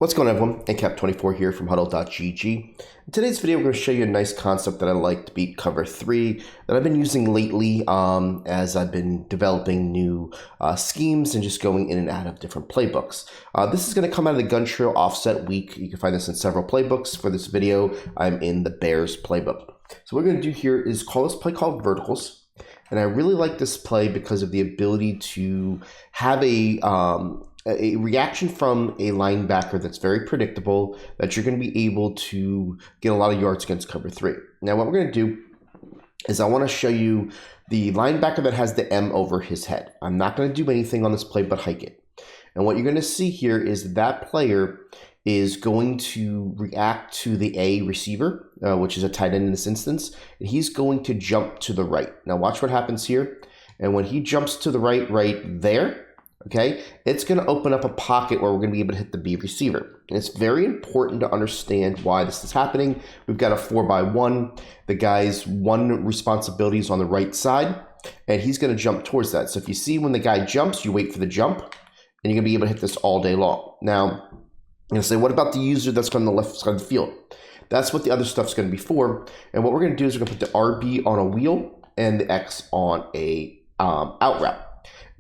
What's going on, everyone? Cap24 here from HuddleGG. In today's video, we're going to show you a nice concept that I like to beat cover 3 that I've been using lately as I've been developing new schemes and just going in and out of different playbooks. This is going to come out of the Gun Trail Offset Week. You can find this in several playbooks. For this video, I'm in the Bears playbook. So what we're going to do here is call this play called Verticals. And I really like this play because of the ability to have a reaction from a linebacker that's very predictable, that you're going to be able to get a lot of yards against cover 3. Now, what we're going to do is I want to show you the linebacker that has the M over his head. I'm not going to do anything on this play but hike it. And what you're going to see here is that player is going to react to the A receiver, which is a tight end in this instance, and he's going to jump to the right. Now, watch what happens here. And when he jumps to the right there, okay, it's going to open up a pocket where we're going to be able to hit the B receiver. And it's very important to understand why this is happening. We've got a 4x1. The guy's one responsibility is on the right side, and he's going to jump towards that. So if you see when the guy jumps, you wait for the jump, and you're going to be able to hit this all day long. Now, I'm going to say, what about the user that's on the left side of the field? That's what the other stuff's going to be for. And what we're going to do is we're going to put the RB on a wheel and the X on a out route.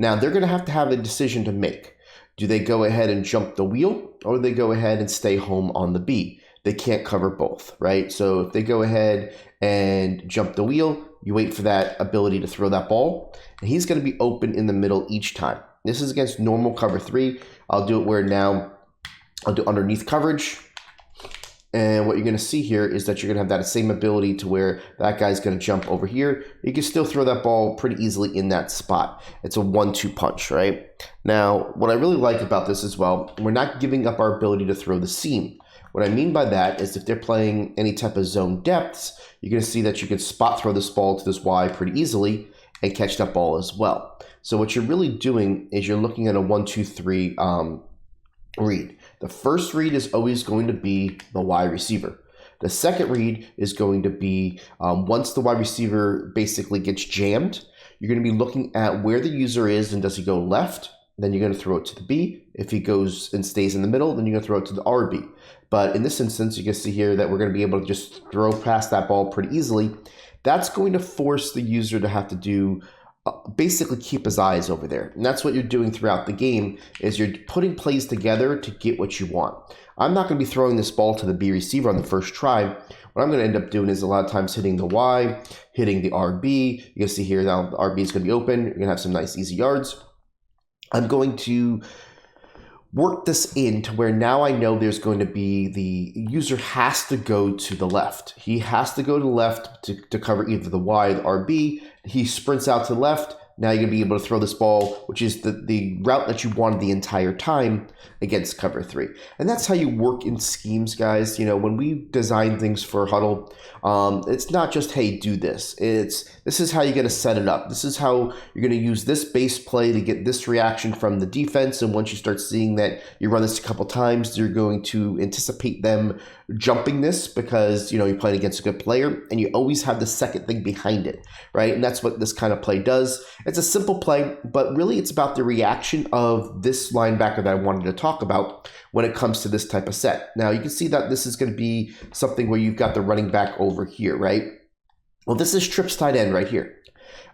Now, they're going to have a decision to make. Do they go ahead and jump the wheel, or do they go ahead and stay home on the B? They can't cover both, right? So if they go ahead and jump the wheel, you wait for that ability to throw that ball, and he's going to be open in the middle each time. This is against normal cover 3. I'll do it where now I'll do underneath coverage. And what you're going to see here is that you're going to have that same ability to where that guy's going to jump over here. You can still throw that ball pretty easily in that spot. It's a 1-2 punch, right? Now, what I really like about this as well, we're not giving up our ability to throw the seam. What I mean by that is if they're playing any type of zone depths, you're going to see that you can spot throw this ball to this Y pretty easily and catch that ball as well. So what you're really doing is you're looking at a 1-2-3 read. The first read is always going to be the Y receiver. The second read is going to be once the Y receiver basically gets jammed, you're going to be looking at where the user is and does he go left? Then you're going to throw it to the B. If he goes and stays in the middle, then you're going to throw it to the RB. But in this instance, you can see here that we're going to be able to just throw past that ball pretty easily. That's going to force the user to have to do basically keep his eyes over there. And that's what you're doing throughout the game is you're putting plays together to get what you want. I'm not going to be throwing this ball to the B receiver on the first try. What I'm going to end up doing is a lot of times hitting the Y, hitting the RB. You can see here now the RB is going to be open. You're going to have some nice easy yards. I'm going to work this in to where now I know there's going to be the user has to go to the left. He has to go to the left to cover either the Y or the RB. He sprints out to the left. Now you're going to be able to throw this ball, which is the route that you wanted the entire time against cover 3. And that's how you work in schemes, guys. You know, when we design things for Huddle, it's not just, hey, do this. This is how you're going to set it up. This is how you're going to use this base play to get this reaction from the defense. And once you start seeing that you run this a couple times, you're going to anticipate them jumping this because, you know, you're playing against a good player and you always have the second thing behind it, right? And that's what this kind of play does. It's a simple play, but really it's about the reaction of this linebacker that I wanted to talk about when it comes to this type of set. Now, you can see that this is going to be something where you've got the running back over here, right? Well, this is trips tight end right here.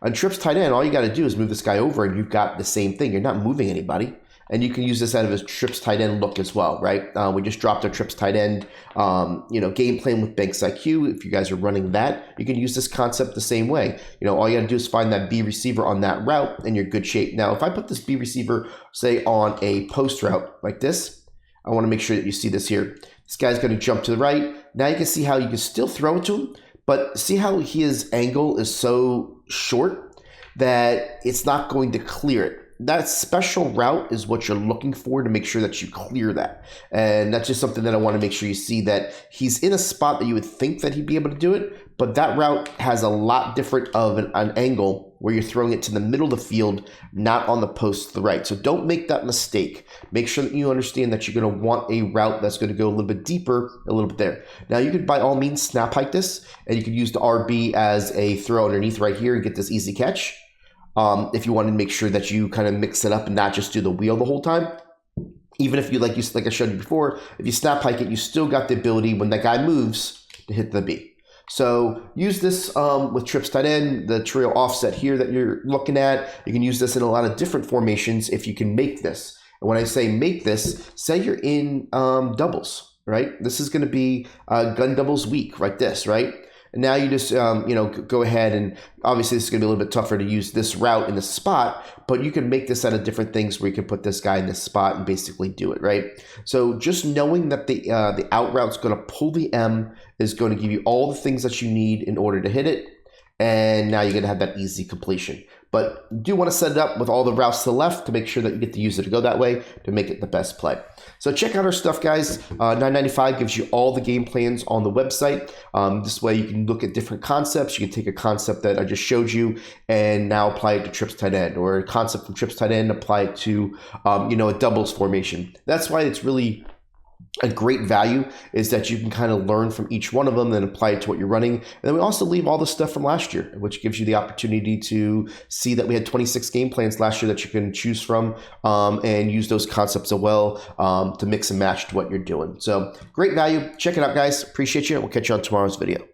On trips tight end, all you got to do is move this guy over and you've got the same thing. You're not moving anybody. And you can use this out of his trips tight end look as well, right? We just dropped our trips tight end, game plan with Banks IQ. If you guys are running that, you can use this concept the same way. You know, all you got to do is find that B receiver on that route and you're good shape. Now, if I put this B receiver, say, on a post route like this, I want to make sure that you see this here. This guy's going to jump to the right. Now you can see how you can still throw it to him, but see how his angle is so short that it's not going to clear it. That special route is what you're looking for to make sure that you clear that. And that's just something that I want to make sure you see, that he's in a spot that you would think that he'd be able to do it, but that route has a lot different of an angle where you're throwing it to the middle of the field, not on the post to the right. So don't make that mistake. Make sure that you understand that you're going to want a route that's going to go a little bit deeper, a little bit there. Now you could by all means snap hike this, and you could use the RB as a throw underneath right here and get this easy catch. If you want to make sure that you kind of mix it up and not just do the wheel the whole time. Even if you, like I showed you before, if you snap hike it, you still got the ability when that guy moves to hit the B. So use this with trips tight end, the trail offset here that you're looking at. You can use this in a lot of different formations if you can make this. And when I say make this, say you're in doubles, right? This is going to be gun doubles week, like this, right? And now you just, go ahead and obviously this is going to be a little bit tougher to use this route in the spot, but you can make this out of different things where you can put this guy in this spot and basically do it, right? So just knowing that the out route's going to pull the M is going to give you all the things that you need in order to hit it. And now you're going to have that easy completion. But you do want to set it up with all the routes to the left to make sure that you get the user to go that way to make it the best play. So check out our stuff, guys. $9.95 gives you all the game plans on the website. This way you can look at different concepts. You can take a concept that I just showed you and now apply it to trips tight end, or a concept from trips tight end, apply it to a doubles formation. That's why it's really a great value, is that you can kind of learn from each one of them and then apply it to what you're running. And then we also leave all the stuff from last year, which gives you the opportunity to see that we had 26 game plans last year that you can choose from and use those concepts as well to mix and match to what you're doing. So great value. Check it out, guys. Appreciate you. We'll catch you on tomorrow's video.